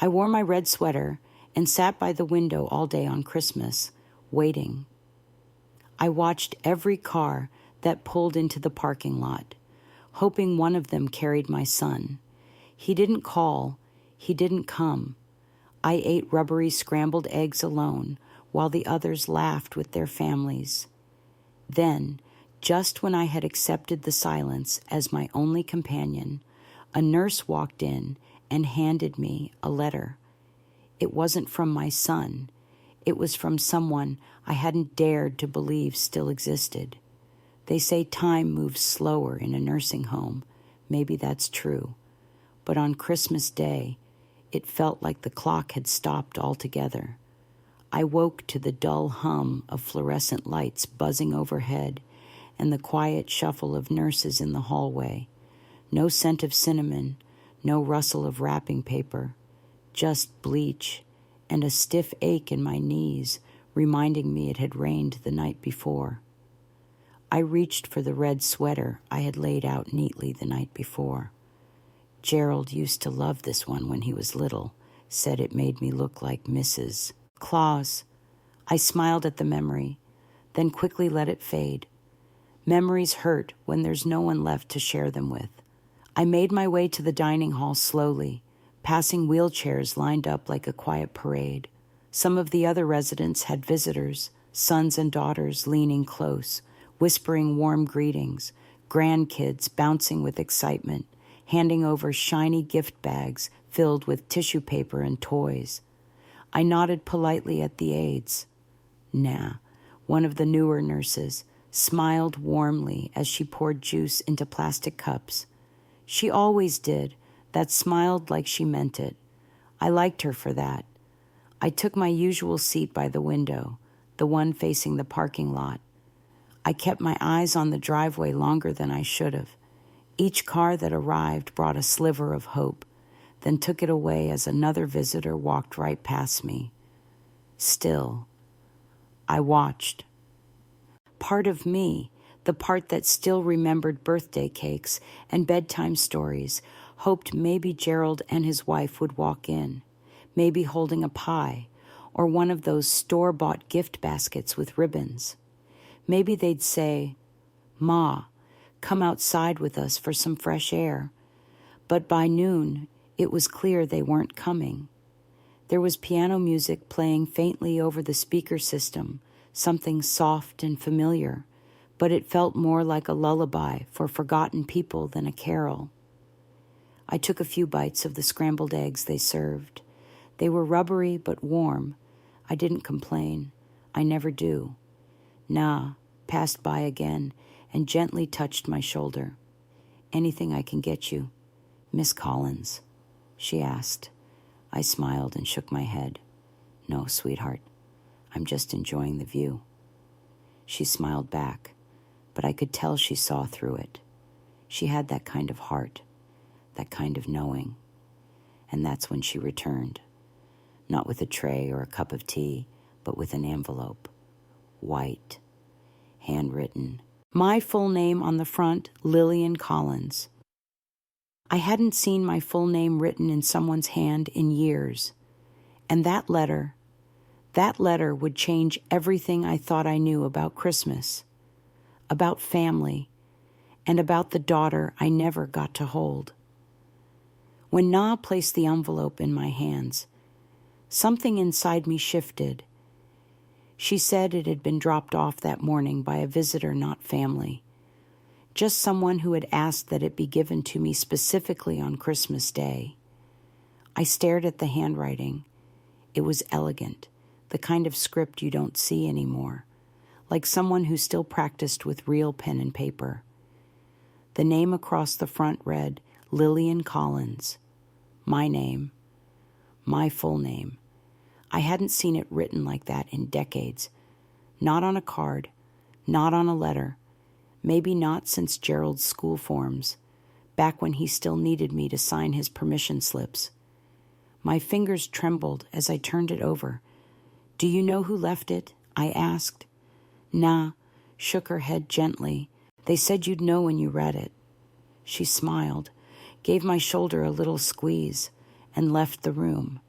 I wore my red sweater and sat by the window all day on Christmas, waiting. I watched every car that pulled into the parking lot, hoping one of them carried my son. He didn't call. He didn't come. I ate rubbery scrambled eggs alone while the others laughed with their families. Then, just when I had accepted the silence as my only companion, a nurse walked in and handed me a letter. It wasn't from my son. It was from someone I hadn't dared to believe still existed. They say time moves slower in a nursing home. Maybe that's true. But on Christmas Day, it felt like the clock had stopped altogether. I woke to the dull hum of fluorescent lights buzzing overhead and the quiet shuffle of nurses in the hallway. No scent of cinnamon, no rustle of wrapping paper, just bleach and a stiff ache in my knees, reminding me it had rained the night before. I reached for the red sweater I had laid out neatly the night before. Gerald used to love this one when he was little, said it made me look like Mrs. Claus. I smiled at the memory, then quickly let it fade. Memories hurt when there's no one left to share them with. I made my way to the dining hall slowly, passing wheelchairs lined up like a quiet parade. Some of the other residents had visitors, sons and daughters leaning close, whispering warm greetings, grandkids bouncing with excitement, handing over shiny gift bags filled with tissue paper and toys. I nodded politely at the aides. Nah, one of the newer nurses, smiled warmly as she poured juice into plastic cups. She always did, that smiled like she meant it. I liked her for that. I took my usual seat by the window, the one facing the parking lot. I kept my eyes on the driveway longer than I should have. Each car that arrived brought a sliver of hope, then took it away as another visitor walked right past me. Still, I watched. Part of me, the part that still remembered birthday cakes and bedtime stories, hoped maybe Gerald and his wife would walk in, maybe holding a pie or one of those store-bought gift baskets with ribbons. Maybe they'd say, "Ma, come outside with us for some fresh air." But by noon, it was clear they weren't coming. There was piano music playing faintly over the speaker system, something soft and familiar, but it felt more like a lullaby for forgotten people than a carol. I took a few bites of the scrambled eggs they served. They were rubbery but warm. I didn't complain. I never do. Nah, passed by again and gently touched my shoulder. "Anything I can get you, Miss Collins?" she asked. I smiled and shook my head. "No, sweetheart. I'm just enjoying the view." She smiled back, but I could tell she saw through it. She had that kind of heart, that kind of knowing. And that's when she returned. Not with a tray or a cup of tea, but with an envelope. White. Handwritten. My full name on the front, Lillian Collins. I hadn't seen my full name written in someone's hand in years. And that letter would change everything I thought I knew about Christmas, about family, and about the daughter I never got to hold. When Na placed the envelope in my hands, something inside me shifted. She said it had been dropped off that morning by a visitor, not family. Just someone who had asked that it be given to me specifically on Christmas Day. I stared at the handwriting. It was elegant, the kind of script you don't see anymore, like someone who still practiced with real pen and paper. The name across the front read, Lillian Collins. My name. My full name. I hadn't seen it written like that in decades. Not on a card, not on a letter, maybe not since Gerald's school forms, back when he still needed me to sign his permission slips. My fingers trembled as I turned it over. "Do you know who left it?" I asked. Na shook her head gently. "They said you'd know when you read it." She smiled, gave my shoulder a little squeeze, and left the room.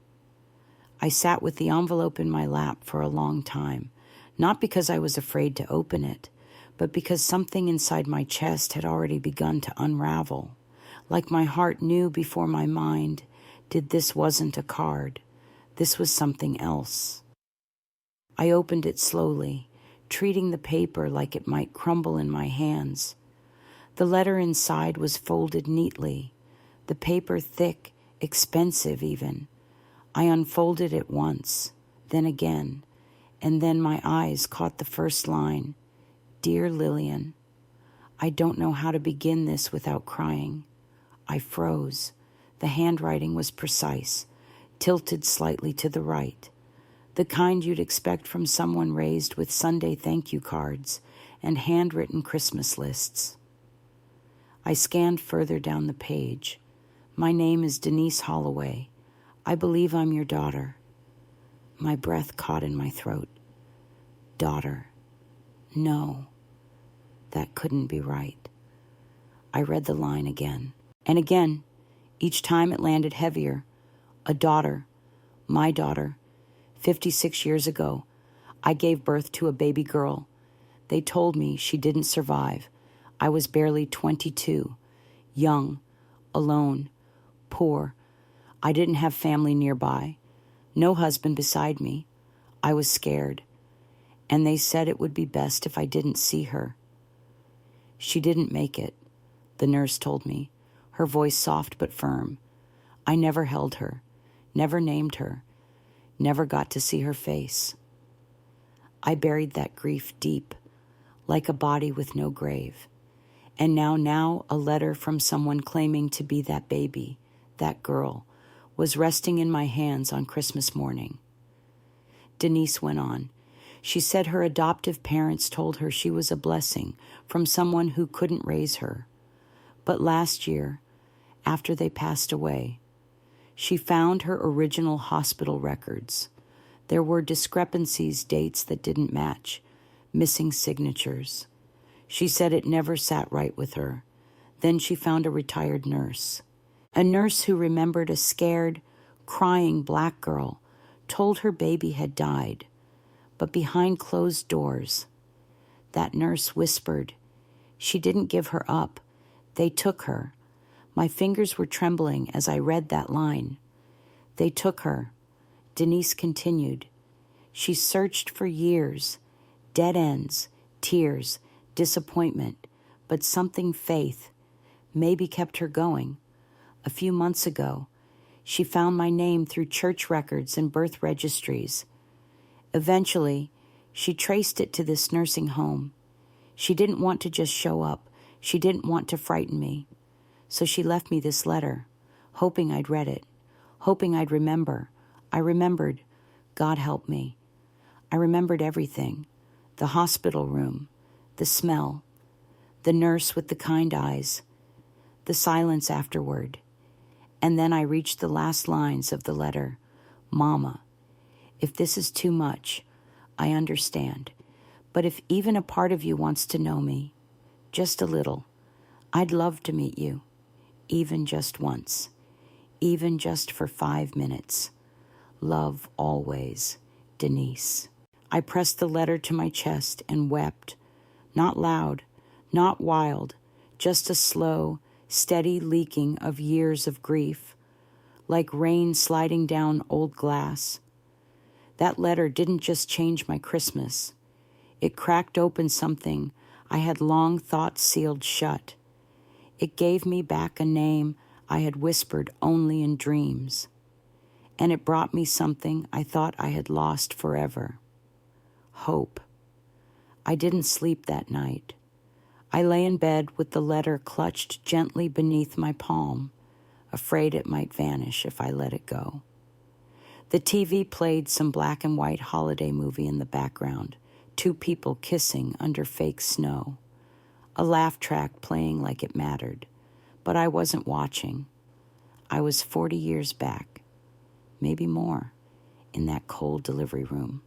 I sat with the envelope in my lap for a long time, not because I was afraid to open it, but because something inside my chest had already begun to unravel, like my heart knew before my mind did this wasn't a card, this was something else. I opened it slowly, treating the paper like it might crumble in my hands. The letter inside was folded neatly, the paper thick, expensive even. I unfolded it once, then again, and then my eyes caught the first line. Dear Lillian, I don't know how to begin this without crying. I froze. The handwriting was precise, tilted slightly to the right, the kind you'd expect from someone raised with Sunday thank you cards and handwritten Christmas lists. I scanned further down the page. My name is Denise Holloway. I believe I'm your daughter. My breath caught in my throat. Daughter. No. That couldn't be right. I read the line again and again. Each time it landed heavier. A daughter. My daughter. 56 years ago, I gave birth to a baby girl. They told me she didn't survive. I was barely 22, young, alone, poor. I didn't have family nearby, no husband beside me. I was scared, and they said it would be best if I didn't see her. She didn't make it, the nurse told me, her voice soft but firm. I never held her, never named her, never got to see her face. I buried that grief deep, like a body with no grave. And now a letter from someone claiming to be that baby, that girl, was resting in my hands on Christmas morning. Denise went on. She said her adoptive parents told her she was a blessing from someone who couldn't raise her. But last year, after they passed away, she found her original hospital records. There were discrepancies, dates that didn't match, missing signatures. She said it never sat right with her. Then she found a retired nurse. A nurse who remembered a scared, crying black girl told her baby had died. But behind closed doors, that nurse whispered, she didn't give her up. They took her. My fingers were trembling as I read that line. They took her. Denise continued. She searched for years, dead ends, tears, disappointment, but something faith maybe kept her going. A few months ago, she found my name through church records and birth registries. Eventually, she traced it to this nursing home. She didn't want to just show up. She didn't want to frighten me. So she left me this letter, hoping I'd read it, hoping I'd remember. I remembered. God help me. I remembered everything. The hospital room, the smell, the nurse with the kind eyes, the silence afterward. And then I reached the last lines of the letter. Mama, if this is too much, I understand. But if even a part of you wants to know me, just a little, I'd love to meet you, even just once, even just for 5 minutes. Love always, Denise. I pressed the letter to my chest and wept. Not loud, not wild, just a slow, steady leaking of years of grief, like rain sliding down old glass. That letter didn't just change my Christmas. It cracked open something I had long thought sealed shut. It gave me back a name I had whispered only in dreams. And it brought me something I thought I had lost forever. Hope. I didn't sleep that night. I lay in bed with the letter clutched gently beneath my palm, afraid it might vanish if I let it go. The TV played some black and white holiday movie in the background, 2 people kissing under fake snow, a laugh track playing like it mattered. But I wasn't watching. I was 40 years back, maybe more, in that cold delivery room.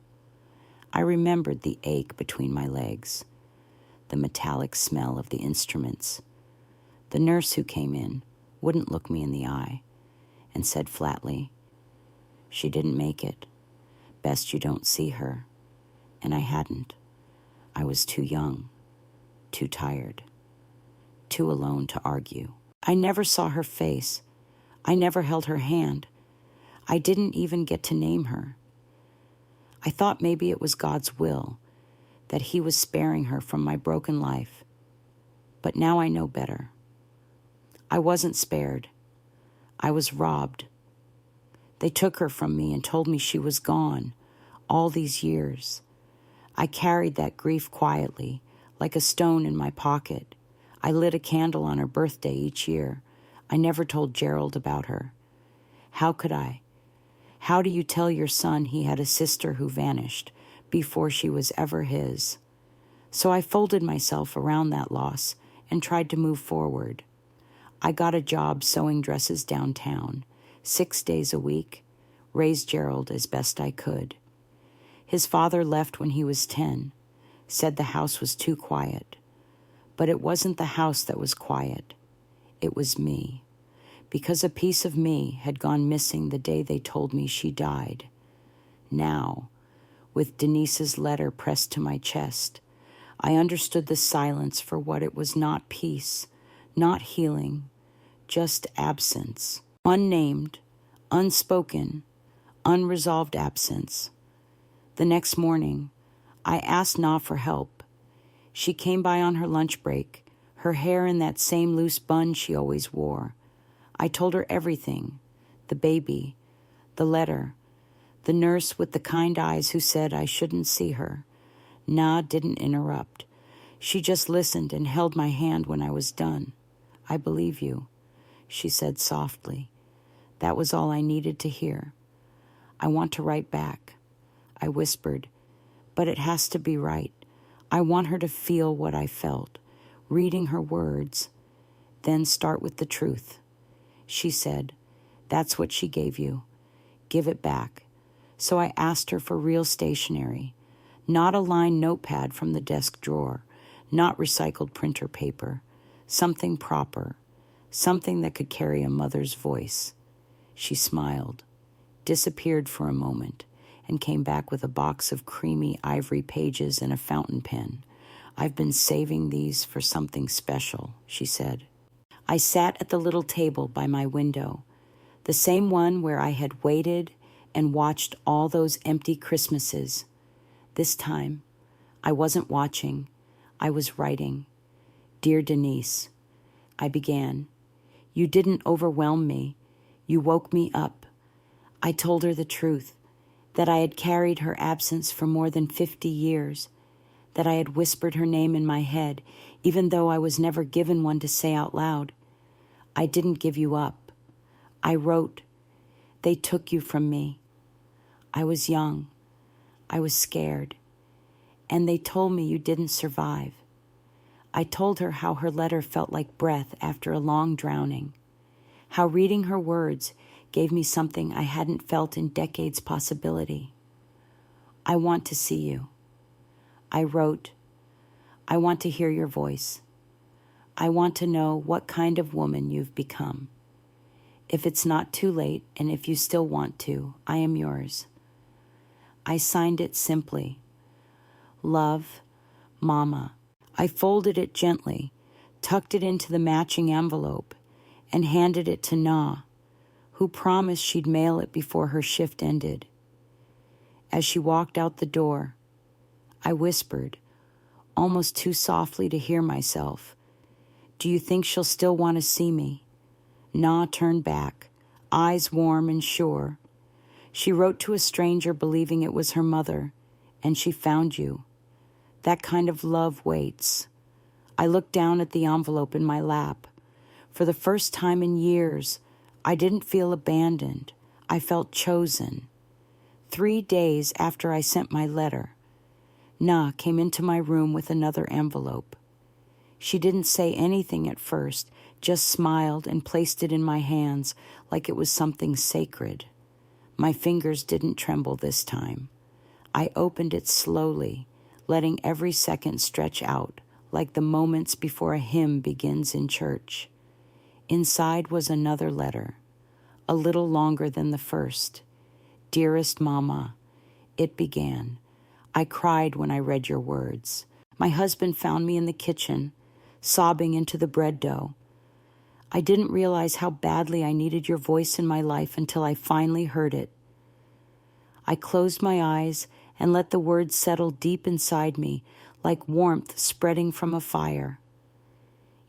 I remembered the ache between my legs, the metallic smell of the instruments. The nurse who came in wouldn't look me in the eye and said flatly, She didn't make it. Best you don't see her. And I hadn't. I was too young, too tired, too alone to argue. I never saw her face. I never held her hand. I didn't even get to name her. I thought maybe it was God's will, that He was sparing her from my broken life. But now I know better. I wasn't spared. I was robbed. They took her from me and told me she was gone all these years. I carried that grief quietly, like a stone in my pocket. I lit a candle on her birthday each year. I never told Gerald about her. How could I? How do you tell your son he had a sister who vanished before she was ever his? So I folded myself around that loss and tried to move forward. I got a job sewing dresses downtown, 6 days a week, raised Gerald as best I could. His father left when he was 10, said the house was too quiet. But it wasn't the house that was quiet. It was me, because a piece of me had gone missing the day they told me she died. Now, with Denise's letter pressed to my chest, I understood the silence for what it was: not peace, not healing, just absence. Unnamed, unspoken, unresolved absence. The next morning, I asked Na for help. She came by on her lunch break, her hair in that same loose bun she always wore. I told her everything: the baby, the letter, the nurse with the kind eyes who said I shouldn't see her. Na didn't interrupt. She just listened and held my hand when I was done. I believe you, she said softly. That was all I needed to hear. I want to write back, I whispered, but it has to be right. I want her to feel what I felt, reading her words. Then start with the truth. She said, that's what she gave you. Give it back. So I asked her for real stationery, not a lined notepad from the desk drawer, not recycled printer paper, something proper, something that could carry a mother's voice. She smiled, disappeared for a moment, and came back with a box of creamy ivory pages and a fountain pen. I've been saving these for something special, she said. I sat at the little table by my window, the same one where I had waited and watched all those empty Christmases. This time, I wasn't watching, I was writing. Dear Denise, I began. You didn't overwhelm me. You woke me up. I told her the truth, that I had carried her absence for more than 50 years, that I had whispered her name in my head, even though I was never given one to say out loud. I didn't give you up. I wrote, they took you from me. I was young. I was scared. And they told me you didn't survive. I told her how her letter felt like breath after a long drowning, how reading her words gave me something I hadn't felt in decades possibility. I want to see you. I wrote, I want to hear your voice. I want to know what kind of woman you've become. If it's not too late, and if you still want to, I am yours. I signed it simply. Love, Mama. I folded it gently, tucked it into the matching envelope, and handed it to Na, who promised she'd mail it before her shift ended. As she walked out the door, I whispered, almost too softly to hear myself, do you think she'll still want to see me? Na turned back, eyes warm and sure. She wrote to a stranger believing it was her mother, and she found you. That kind of love waits. I looked down at the envelope in my lap. For the first time in years, I didn't feel abandoned. I felt chosen. 3 days after I sent my letter, Na came into my room with another envelope. She didn't say anything at first, just smiled and placed it in my hands like it was something sacred. My fingers didn't tremble this time. I opened it slowly, letting every second stretch out like the moments before a hymn begins in church. Inside was another letter, a little longer than the first. Dearest Mama, it began. I cried when I read your words. My husband found me in the kitchen, sobbing into the bread dough. I didn't realize how badly I needed your voice in my life until I finally heard it. I closed my eyes and let the words settle deep inside me, like warmth spreading from a fire.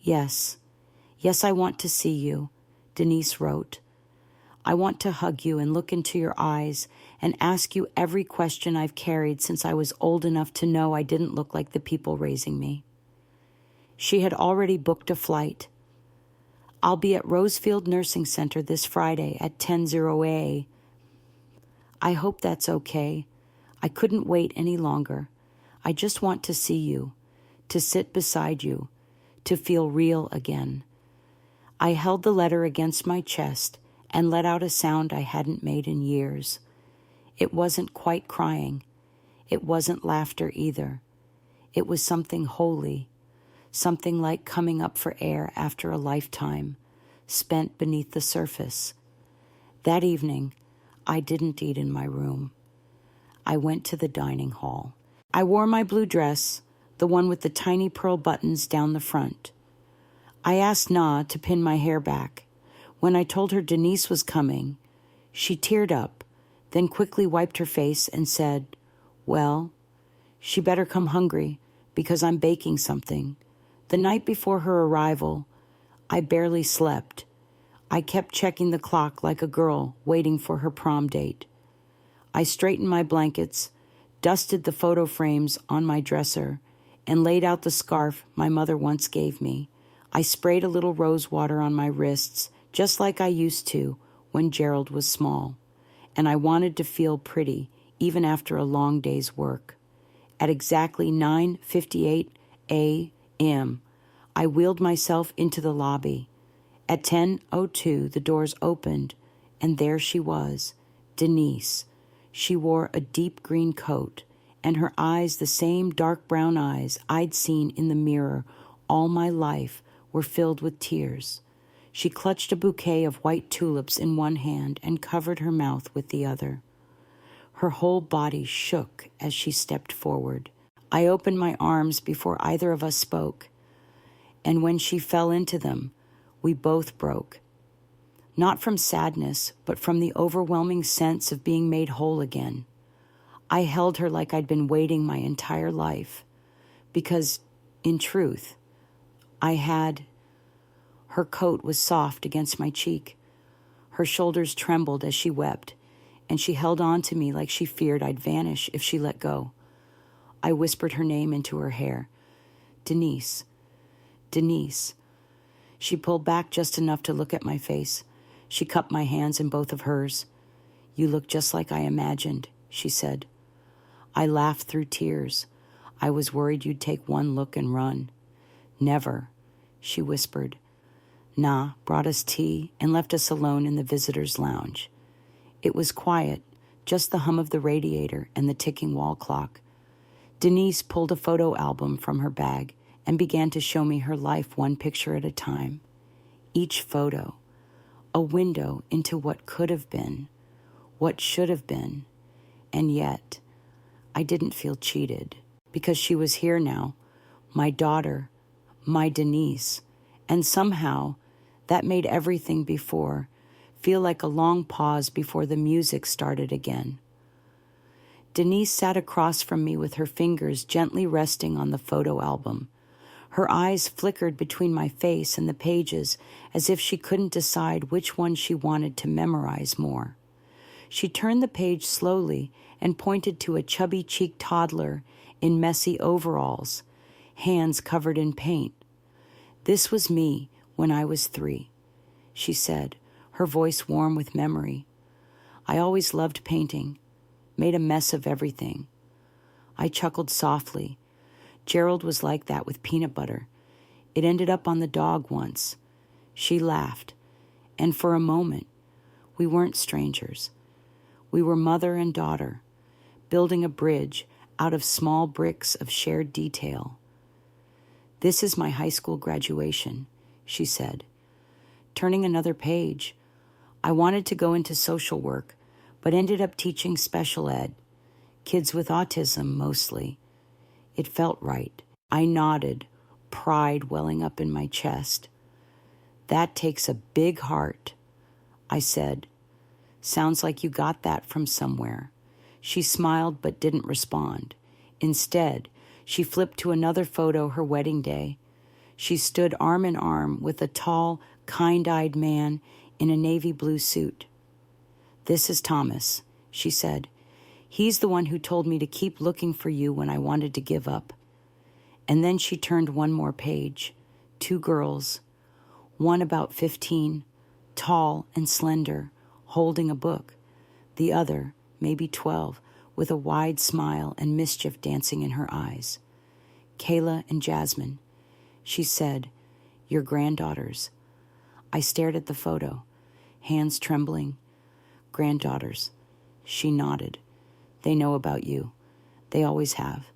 Yes, I want to see you, Denise wrote. I want to hug you and look into your eyes and ask you every question I've carried since I was old enough to know I didn't look like the people raising me. She had already booked a flight. I'll be at Rosefield Nursing Center this Friday at 10:00 a.m. I hope that's okay. I couldn't wait any longer. I just want to see you, to sit beside you, to feel real again. I held the letter against my chest and let out a sound I hadn't made in years. It wasn't quite crying. It wasn't laughter either. It was something holy, something like coming up for air after a lifetime, spent beneath the surface. That evening, I didn't eat in my room. I went to the dining hall. I wore my blue dress, the one with the tiny pearl buttons down the front. I asked Na to pin my hair back. When I told her Denise was coming, she teared up, then quickly wiped her face and said, "Well, she better come hungry because I'm baking something." The night before her arrival, I barely slept. I kept checking the clock like a girl waiting for her prom date. I straightened my blankets, dusted the photo frames on my dresser, and laid out the scarf my mother once gave me. I sprayed a little rose water on my wrists, just like I used to when Gerald was small, and I wanted to feel pretty even after a long day's work. At exactly 9:58 a.m., I wheeled myself into the lobby. At 10:02, the doors opened, and there she was, Denise. She wore a deep green coat, and her eyes, the same dark brown eyes I'd seen in the mirror all my life, were filled with tears. She clutched a bouquet of white tulips in one hand and covered her mouth with the other. Her whole body shook as she stepped forward. I opened my arms before either of us spoke, and when she fell into them, we both broke. Not from sadness, but from the overwhelming sense of being made whole again. I held her like I'd been waiting my entire life, because, in truth, I had. Her coat was soft against my cheek. Her shoulders trembled as she wept, and she held on to me like she feared I'd vanish if she let go. I whispered her name into her hair. Denise. Denise. She pulled back just enough to look at my face. She cupped my hands in both of hers. "You look just like I imagined," she said. I laughed through tears. "I was worried you'd take one look and run." "Never," she whispered. Na brought us tea and left us alone in the visitors' lounge. It was quiet, just the hum of the radiator and the ticking wall clock. Denise pulled a photo album from her bag and began to show me her life one picture at a time. Each photo, a window into what could have been, what should have been, and yet I didn't feel cheated because she was here now, my daughter, my Denise, and somehow that made everything before feel like a long pause before the music started again. Denise sat across from me with her fingers gently resting on the photo album. Her eyes flickered between my face and the pages as if she couldn't decide which one she wanted to memorize more. She turned the page slowly and pointed to a chubby-cheeked toddler in messy overalls, hands covered in paint. "This was me when I was 3, she said, her voice warm with memory. "I always loved painting, made a mess of everything." I chuckled softly. Gerald was like that with peanut butter. It ended up on the dog once. She laughed, and for a moment, we weren't strangers. We were mother and daughter, building a bridge out of small bricks of shared detail. "This is my high school graduation," she said. Turning another page, "I wanted to go into social work, but ended up teaching special ed, kids with autism mostly. It felt right. I nodded, pride welling up in my chest. That takes a big heart, I said. Sounds like you got that from somewhere. She smiled but didn't respond. Instead, she flipped to another photo her wedding day. She stood arm in arm with a tall, kind-eyed man in a navy blue suit. "This is Thomas," she said. "He's the one who told me to keep looking for you when I wanted to give up." And then she turned one more page. 2 girls, one about 15, tall and slender, holding a book. The other, maybe 12, with a wide smile and mischief dancing in her eyes. "Kayla and Jasmine," she said, "your granddaughters." I stared at the photo, hands trembling. "Granddaughters." She nodded. "They know about you. They always have."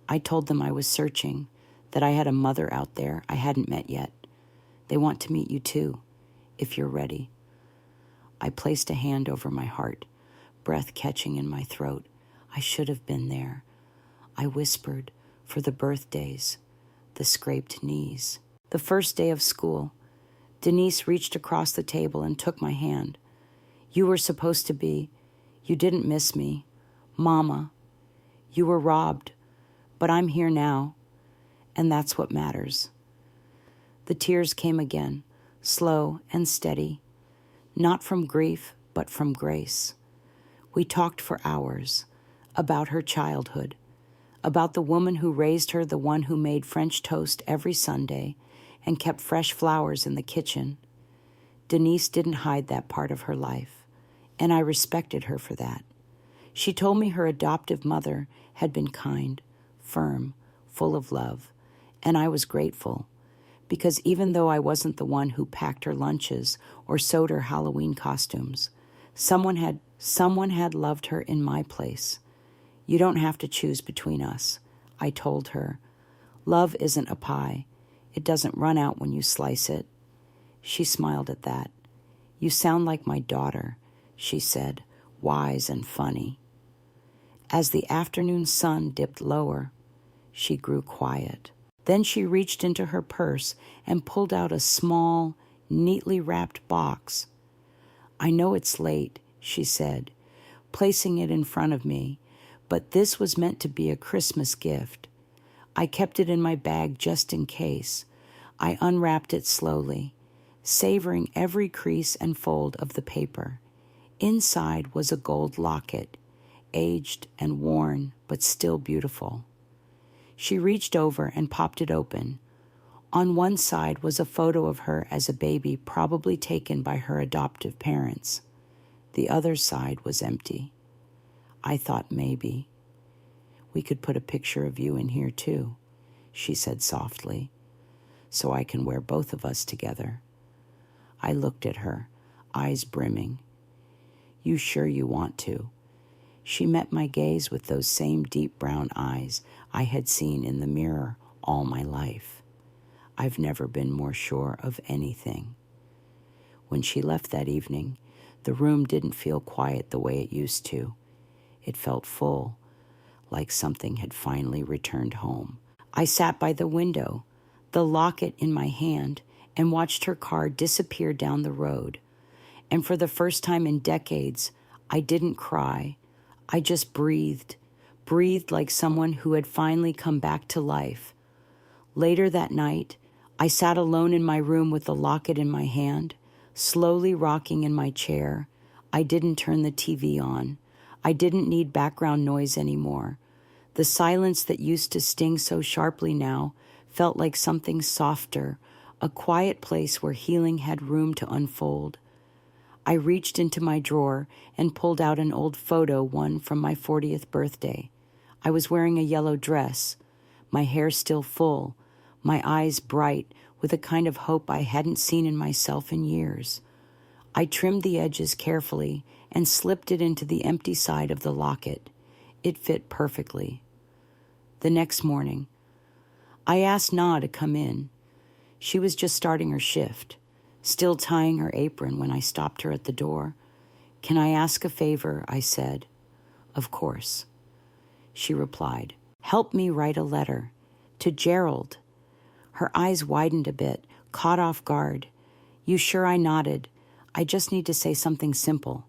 I told them I was searching, that I had a mother out there I hadn't met yet. "They want to meet you too, if you're ready." I placed a hand over my heart, breath catching in my throat. I should have been there. I whispered, for the birthdays, the scraped knees. The first day of school, Denise reached across the table and took my hand. "You were supposed to be. You didn't miss me. Mama. You were robbed. But I'm here now. And that's what matters." The tears came again, slow and steady. Not from grief, but from grace. We talked for hours about her childhood, about the woman who raised her, the one who made French toast every Sunday and kept fresh flowers in the kitchen. Denise didn't hide that part of her life, and I respected her for that. She told me her adoptive mother had been kind, firm, full of love, and I was grateful, because even though I wasn't the one who packed her lunches or sewed her Halloween costumes, someone had loved her in my place. "You don't have to choose between us," I told her. "Love isn't a pie. It doesn't run out when you slice it." She smiled at that. "You sound like my daughter," she said, wise and funny. As the afternoon sun dipped lower, she grew quiet. Then she reached into her purse and pulled out a small, neatly wrapped box. "I know it's late," she said, placing it in front of me, "but this was meant to be a Christmas gift. I kept it in my bag just in case." I unwrapped it slowly, savoring every crease and fold of the paper. Inside was a gold locket, aged and worn, but still beautiful. She reached over and popped it open. On one side was a photo of her as a baby, probably taken by her adoptive parents. The other side was empty. I thought maybe we could put a picture of you in here too, she said softly, so I can wear both of us together. I looked at her, eyes brimming. "You sure you want to?" She met my gaze with those same deep brown eyes I had seen in the mirror all my life. I've never been more sure of anything. When she left that evening, the room didn't feel quiet the way it used to. It felt full, like something had finally returned home. I sat by the window, the locket in my hand, and watched her car disappear down the road. And for the first time in decades, I didn't cry. I just breathed like someone who had finally come back to life. Later that night, I sat alone in my room with the locket in my hand, slowly rocking in my chair. I didn't turn the TV on. I didn't need background noise anymore. The silence that used to sting so sharply now felt like something softer, a quiet place where healing had room to unfold. I reached into my drawer and pulled out an old photo, one from my 40th birthday. I was wearing a yellow dress, my hair still full, my eyes bright with a kind of hope I hadn't seen in myself in years. I trimmed the edges carefully and slipped it into the empty side of the locket. It fit perfectly. The next morning, I asked Na to come in. She was just starting her shift, still tying her apron when I stopped her at the door. "Can I ask a favor?" I said. "Of course." She replied, "Help me write a letter to Gerald." Her eyes widened a bit, caught off guard. "You sure?" I nodded. "I just need to say something simple.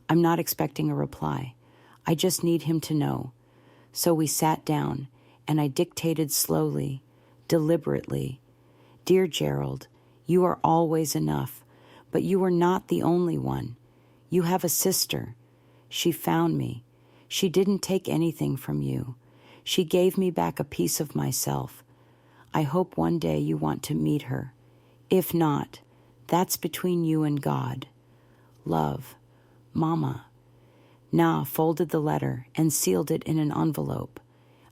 I'm not expecting a reply. I just need him to know." So we sat down, and I dictated slowly, deliberately. "Dear Gerald, you are always enough, but you are not the only one. You have a sister. She found me. She didn't take anything from you. She gave me back a piece of myself. I hope one day you want to meet her. If not, that's between you and God. Love, Mama." Na folded the letter and sealed it in an envelope.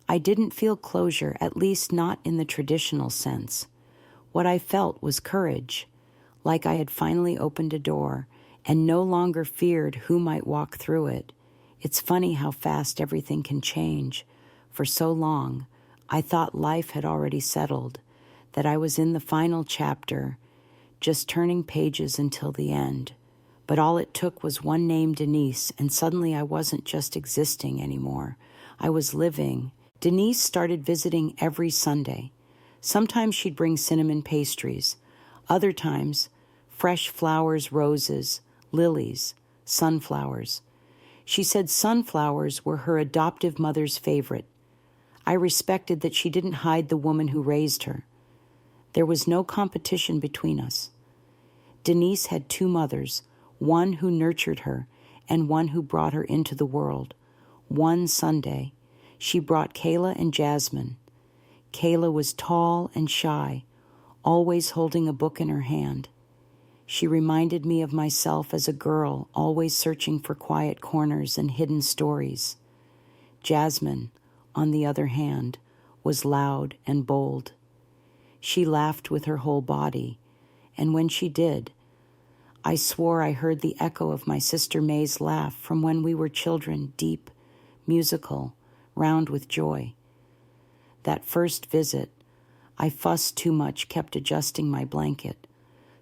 I didn't feel closure, at least not in the traditional sense. What I felt was courage, like I had finally opened a door and no longer feared who might walk through it. It's funny how fast everything can change. For so long, I thought life had already settled, that I was in the final chapter, just turning pages until the end. But all it took was one name, Denise, and suddenly I wasn't just existing anymore. I was living. Denise started visiting every Sunday. Sometimes she'd bring cinnamon pastries. Other times, fresh flowers, roses, lilies, sunflowers. She said sunflowers were her adoptive mother's favorite. I respected that she didn't hide the woman who raised her. There was no competition between us. Denise had two mothers, one who nurtured her and one who brought her into the world. One Sunday, she brought Kayla and Jasmine. Kayla was tall and shy, always holding a book in her hand. She reminded me of myself as a girl, always searching for quiet corners and hidden stories. Jasmine, on the other hand, was loud and bold. She laughed with her whole body, and when she did, I swore I heard the echo of my sister May's laugh from when we were children, deep, musical, round with joy. That first visit, I fussed too much, kept adjusting my blanket,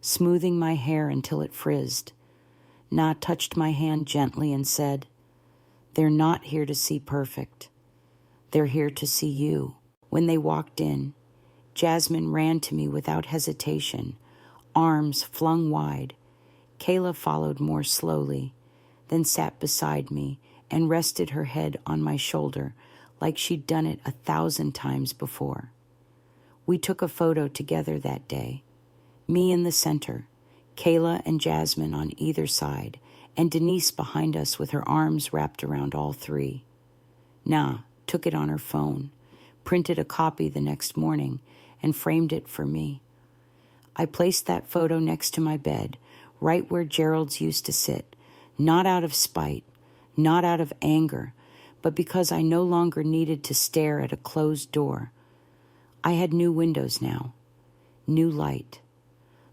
smoothing my hair until it frizzed. Na touched my hand gently and said, "They're not here to see perfect. They're here to see you." When they walked in, Jasmine ran to me without hesitation, arms flung wide. Kayla followed more slowly, then sat beside me and rested her head on my shoulder like she'd done it 1,000 times before. We took a photo together that day, me in the center, Kayla and Jasmine on either side, and Denise behind us with her arms wrapped around all three. Na took it on her phone, printed a copy the next morning, and framed it for me. I placed that photo next to my bed, right where Gerald's used to sit, not out of spite, not out of anger, but because I no longer needed to stare at a closed door. I had new windows now, new light.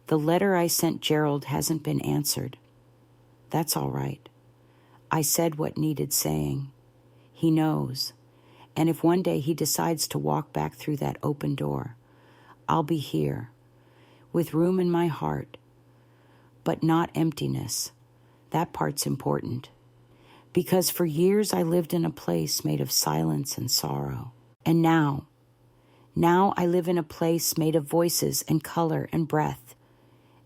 The letter I sent Gerald hasn't been answered. That's all right. I said what needed saying. He knows. And if one day he decides to walk back through that open door, I'll be here, with room in my heart, but not emptiness. That part's important. Because for years I lived in a place made of silence and sorrow. And now I live in a place made of voices and color and breath.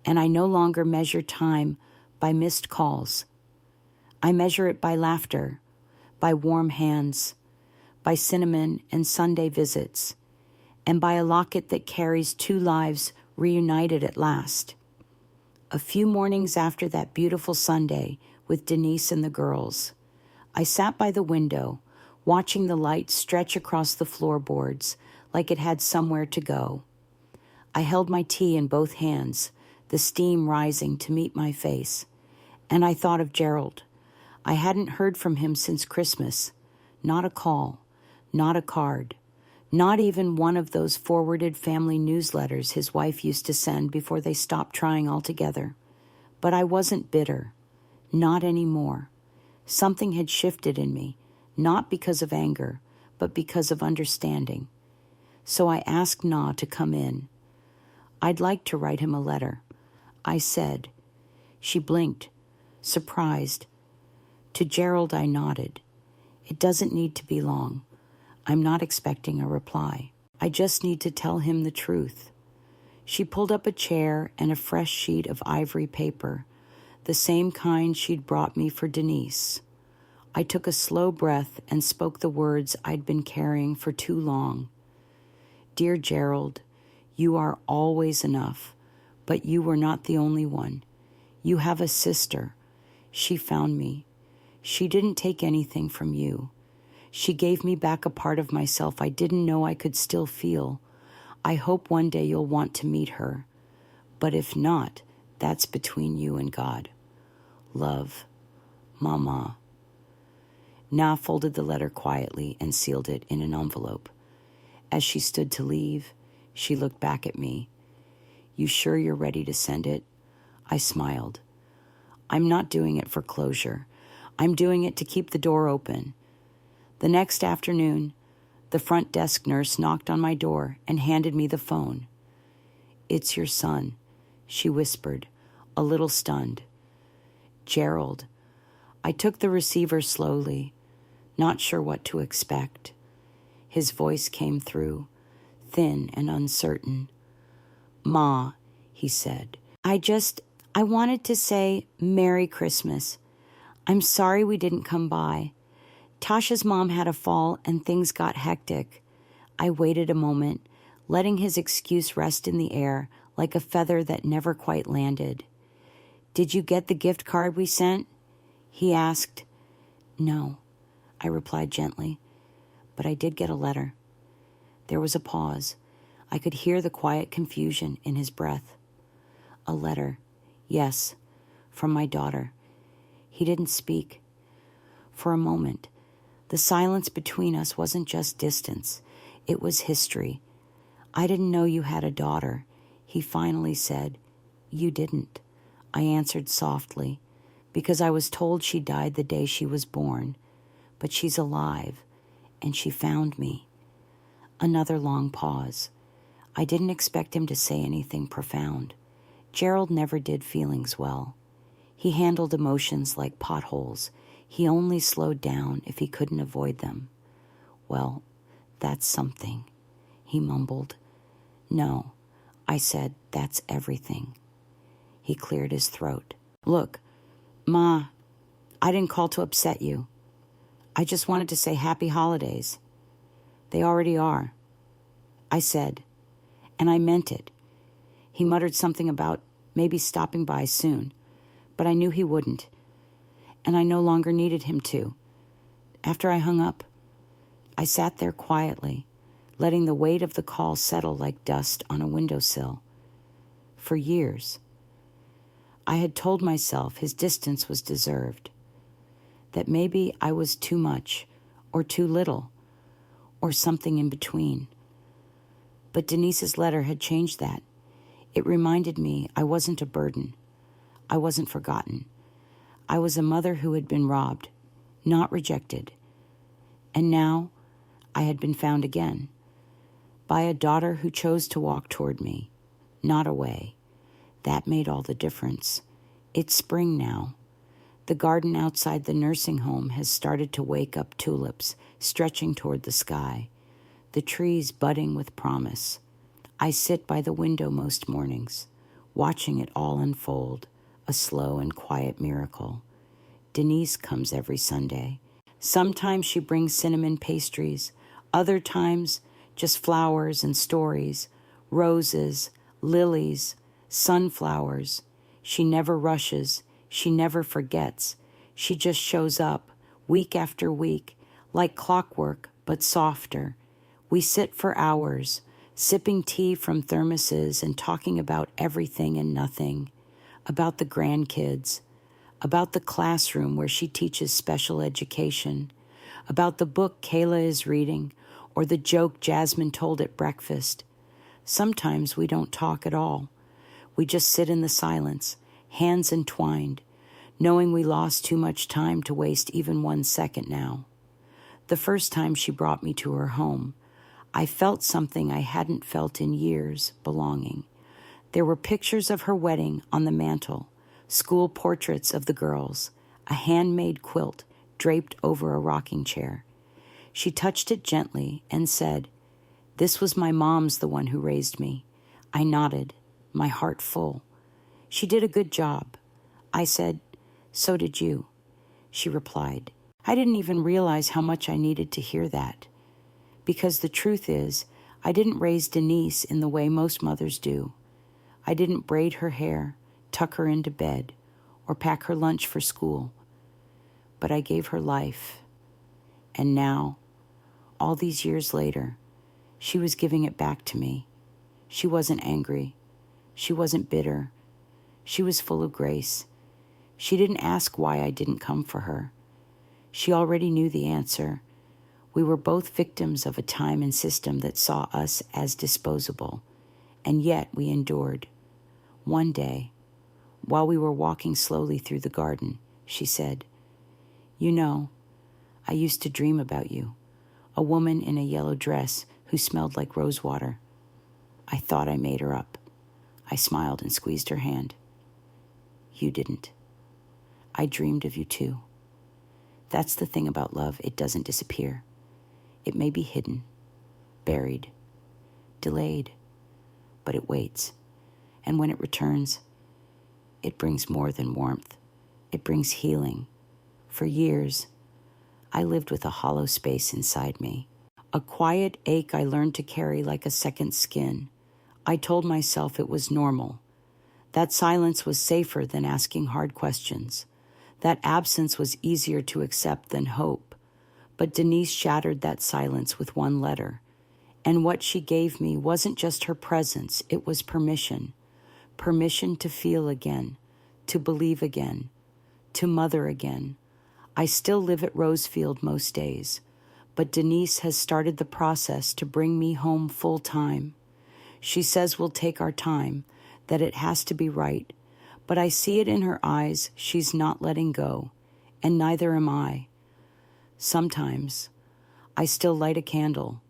And I no longer measure time by missed calls. I measure it by laughter, by warm hands, by cinnamon and Sunday visits, and by a locket that carries two lives reunited at last. A few mornings after that beautiful Sunday with Denise and the girls, I sat by the window, watching the light stretch across the floorboards like it had somewhere to go. I held my tea in both hands, the steam rising to meet my face, and I thought of Gerald. I hadn't heard from him since Christmas. Not a call, not a card, not even one of those forwarded family newsletters his wife used to send before they stopped trying altogether. But I wasn't bitter. Not anymore. Something had shifted in me, not because of anger, but because of understanding. So I asked Na to come in. I'd like to write him a letter. I said. She blinked, surprised, To Gerald, I nodded. It doesn't need to be long. I'm not expecting a reply. I just need to tell him the truth. She pulled up a chair and a fresh sheet of ivory paper, the same kind she'd brought me for Denise. I took a slow breath and spoke the words I'd been carrying for too long. Dear Gerald, you are always enough, but you were not the only one. You have a sister. She found me. She didn't take anything from you. She gave me back a part of myself I didn't know I could still feel. I hope one day you'll want to meet her. But if not, that's between you and God. Love, Mama. Na folded the letter quietly and sealed it in an envelope. As she stood to leave, she looked back at me. You sure you're ready to send it? I smiled. I'm not doing it for closure. I'm doing it to keep the door open. The next afternoon, the front desk nurse knocked on my door and handed me the phone. It's your son, she whispered, a little stunned. Gerald. I took the receiver slowly, not sure what to expect. His voice came through, thin and uncertain. Ma, he said, I wanted to say Merry Christmas. I'm sorry we didn't come by. Tasha's mom had a fall and things got hectic. I waited a moment, letting his excuse rest in the air like a feather that never quite landed. Did you get the gift card we sent? He asked. No, I replied gently, but I did get a letter. There was a pause. I could hear the quiet confusion in his breath. A letter, yes, from my daughter. He didn't speak. For a moment, the silence between us wasn't just distance, it was history. I didn't know you had a daughter, he finally said. You didn't, I answered softly, because I was told she died the day she was born. But she's alive, and she found me. Another long pause. I didn't expect him to say anything profound. Gerald never did feelings well. He handled emotions like potholes. He only slowed down if he couldn't avoid them. Well, that's something, he mumbled. No, I said, that's everything. He cleared his throat. Look, Ma, I didn't call to upset you. I just wanted to say happy holidays. They already are, I said, and I meant it. He muttered something about maybe stopping by soon, but I knew he wouldn't, and I no longer needed him to. After I hung up, I sat there quietly, letting the weight of the call settle like dust on a windowsill. For years, I had told myself his distance was deserved, that maybe I was too much or too little or something in between. But Denise's letter had changed that. It reminded me I wasn't a burden. I wasn't forgotten. I was a mother who had been robbed, not rejected. And now I had been found again by a daughter who chose to walk toward me, not away. That made all the difference. It's spring now. The garden outside the nursing home has started to wake up tulips, stretching toward the sky, the trees budding with promise. I sit by the window most mornings, watching it all unfold, a slow and quiet miracle. Denise comes every Sunday. Sometimes she brings cinnamon pastries, other times just flowers and stories, roses, lilies, sunflowers. She never rushes. She never forgets. She just shows up, week after week, like clockwork, but softer. We sit for hours, sipping tea from thermoses and talking about everything and nothing, about the grandkids, about the classroom where she teaches special education, about the book Kayla is reading, or the joke Jasmine told at breakfast. Sometimes we don't talk at all. We just sit in the silence, hands entwined, knowing we lost too much time to waste even 1 second now. The first time she brought me to her home, I felt something I hadn't felt in years, belonging. There were pictures of her wedding on the mantel, school portraits of the girls, a handmade quilt, draped over a rocking chair. She touched it gently and said, "This was my mom's, the one who raised me." I nodded, my heart full. "She did a good job." I said, "So did you." She replied. I didn't even realize how much I needed to hear that. Because the truth is, I didn't raise Denise in the way most mothers do. I didn't braid her hair, tuck her into bed, or pack her lunch for school. But I gave her life. And now, all these years later, she was giving it back to me. She wasn't angry. She wasn't bitter. She was full of grace. She didn't ask why I didn't come for her. She already knew the answer. We were both victims of a time and system that saw us as disposable, and yet we endured. One day, while we were walking slowly through the garden, she said, "You know, I used to dream about you, a woman in a yellow dress who smelled like rosewater." I thought I made her up. I smiled and squeezed her hand. "You didn't. I dreamed of you too." That's the thing about love. It doesn't disappear. It may be hidden, buried, delayed, but it waits. And when it returns, it brings more than warmth. It brings healing. For years, I lived with a hollow space inside me, a quiet ache I learned to carry like a second skin. I told myself it was normal. That silence was safer than asking hard questions. That absence was easier to accept than hope. But Denise shattered that silence with one letter. And what she gave me wasn't just her presence, it was permission. Permission to feel again, to believe again, to mother again. I still live at Rosefield most days, but Denise has started the process to bring me home full time. She says we'll take our time, that it has to be right, but I see it in her eyes she's not letting go, and neither am I. Sometimes I still light a candle,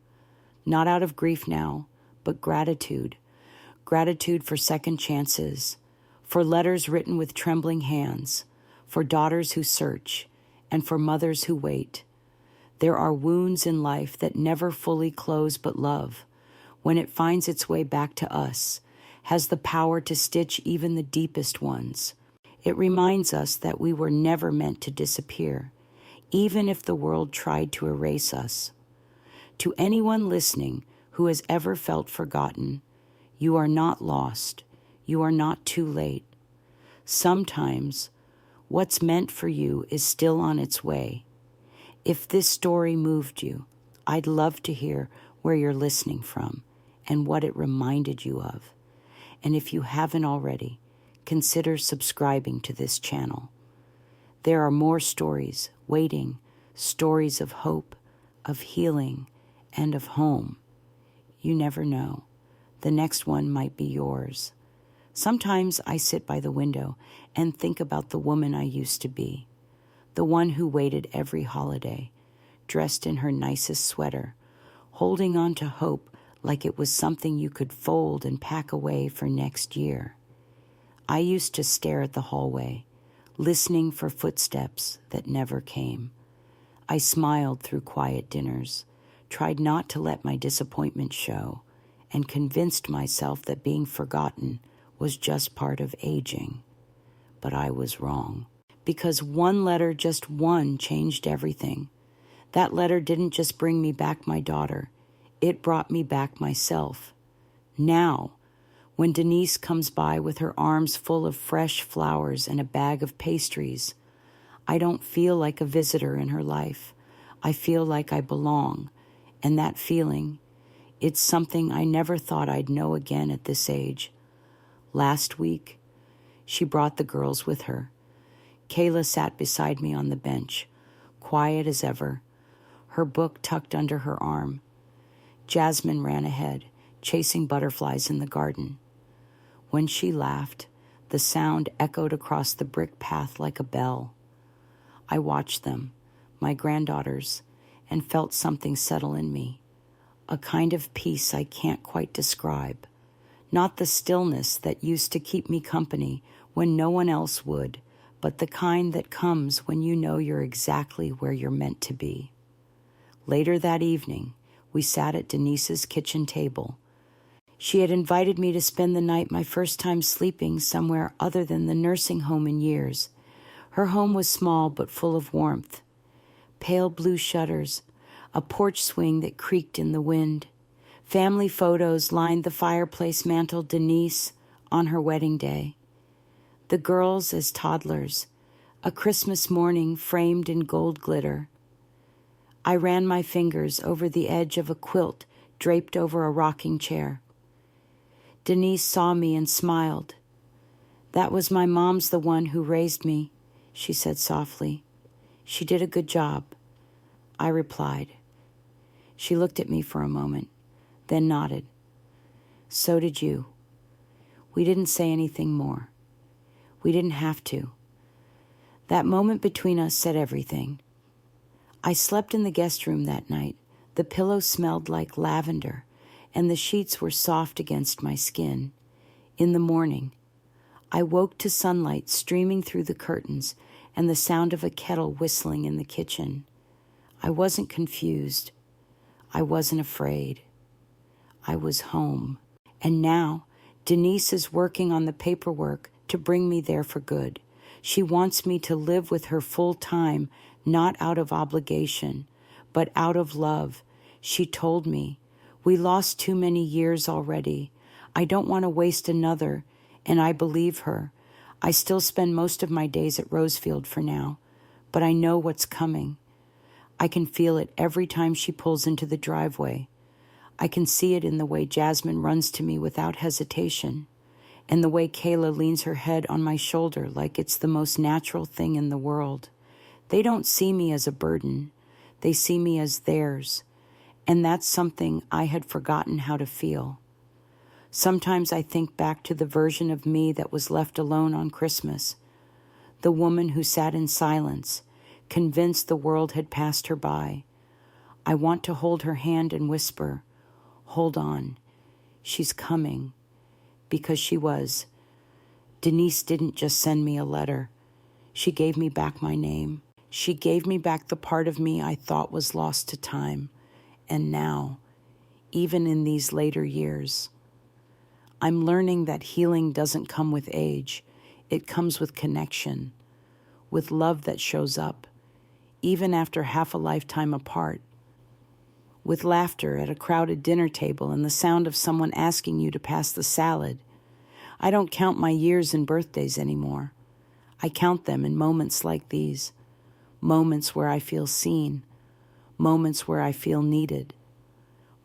not out of grief now, but gratitude. Gratitude for second chances, for letters written with trembling hands, for daughters who search, and for mothers who wait. There are wounds in life that never fully close, but love, when it finds its way back to us, has the power to stitch even the deepest ones. It reminds us that we were never meant to disappear, even if the world tried to erase us. To anyone listening who has ever felt forgotten, you are not lost. You are not too late. Sometimes what's meant for you is still on its way. If this story moved you, I'd love to hear where you're listening from and what it reminded you of. And if you haven't already, consider subscribing to this channel. There are more stories waiting, stories of hope, of healing, and of home. You never know. The next one might be yours. Sometimes I sit by the window and think about the woman I used to be, the one who waited every holiday, dressed in her nicest sweater, holding on to hope like it was something you could fold and pack away for next year. I used to stare at the hallway, listening for footsteps that never came. I smiled through quiet dinners, tried not to let my disappointment show, and convinced myself that being forgotten was just part of aging. But I was wrong, because one letter, just one, changed everything. That letter didn't just bring me back my daughter, it brought me back myself. Now, when Denise comes by with her arms full of fresh flowers and a bag of pastries, I don't feel like a visitor in her life. I feel like I belong, and that feeling, it's something I never thought I'd know again at this age. Last week, she brought the girls with her. Kayla sat beside me on the bench, quiet as ever, her book tucked under her arm. Jasmine ran ahead, chasing butterflies in the garden. When she laughed, the sound echoed across the brick path like a bell. I watched them, my granddaughters, and felt something settle in me, a kind of peace I can't quite describe. Not the stillness that used to keep me company when no one else would, but the kind that comes when you know you're exactly where you're meant to be. Later that evening, we sat at Denise's kitchen table. She had invited me to spend the night, my first time sleeping somewhere other than the nursing home in years. Her home was small but full of warmth. Pale blue shutters, a porch swing that creaked in the wind. Family photos lined the fireplace mantel. Denise on her wedding day. The girls as toddlers, a Christmas morning framed in gold glitter. I ran my fingers over the edge of a quilt draped over a rocking chair. Denise saw me and smiled. "That was my mom's, the one who raised me," she said softly. "She did a good job," I replied. She looked at me for a moment, then nodded. "So did you." We didn't say anything more. We didn't have to. That moment between us said everything. I slept in the guest room that night. The pillow smelled like lavender, and the sheets were soft against my skin. In the morning, I woke to sunlight streaming through the curtains and the sound of a kettle whistling in the kitchen. I wasn't confused. I wasn't afraid. I was home. And now, Denise is working on the paperwork to bring me there for good. She wants me to live with her full time, not out of obligation, but out of love. She told me, "We lost too many years already. I don't want to waste another," and I believe her. I still spend most of my days at Rosefield for now, but I know what's coming. I can feel it every time she pulls into the driveway. I can see it in the way Jasmine runs to me without hesitation, and the way Kayla leans her head on my shoulder like it's the most natural thing in the world. They don't see me as a burden. They see me as theirs, and that's something I had forgotten how to feel. Sometimes I think back to the version of me that was left alone on Christmas, the woman who sat in silence, convinced the world had passed her by. I want to hold her hand and whisper, "Hold on, she's coming," because she was. Denise didn't just send me a letter. She gave me back my name. She gave me back the part of me I thought was lost to time. And now, even in these later years, I'm learning that healing doesn't come with age. It comes with connection, with love that shows up, even after half a lifetime apart, with laughter at a crowded dinner table and the sound of someone asking you to pass the salad. I don't count my years and birthdays anymore. I count them in moments like these, moments where I feel seen, moments where I feel needed,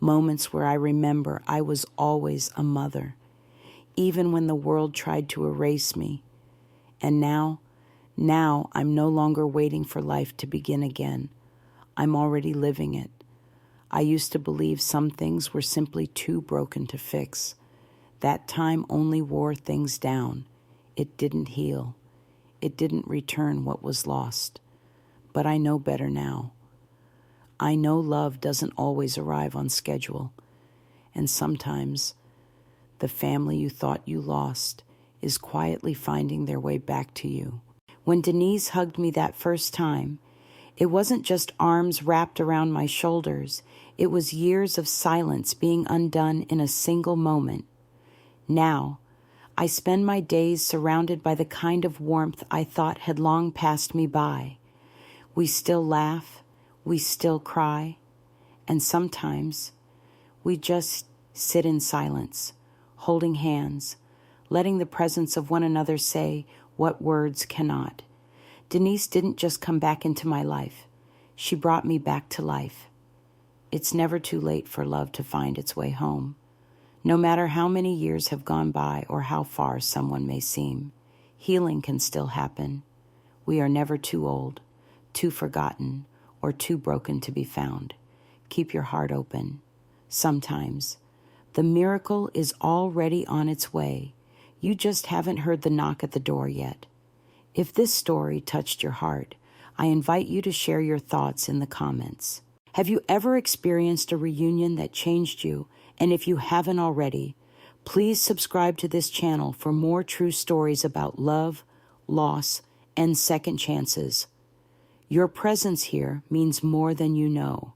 moments where I remember I was always a mother, even when the world tried to erase me. And now I'm no longer waiting for life to begin again. I'm already living it. I used to believe some things were simply too broken to fix. That time only wore things down. It didn't heal. It didn't return what was lost. But I know better now. I know love doesn't always arrive on schedule. And sometimes the family you thought you lost is quietly finding their way back to you. When Denise hugged me that first time, it wasn't just arms wrapped around my shoulders. It was years of silence being undone in a single moment. Now, I spend my days surrounded by the kind of warmth I thought had long passed me by. We still laugh, we still cry, and sometimes we just sit in silence, holding hands, letting the presence of one another say what words cannot. Denise didn't just come back into my life. She brought me back to life. It's never too late for love to find its way home. No matter how many years have gone by or how far someone may seem, healing can still happen. We are never too old, too forgotten, or too broken to be found. Keep your heart open. Sometimes the miracle is already on its way. You just haven't heard the knock at the door yet. If this story touched your heart, I invite you to share your thoughts in the comments. Have you ever experienced a reunion that changed you? And if you haven't already, please subscribe to this channel for more true stories about love, loss, and second chances. Your presence here means more than you know.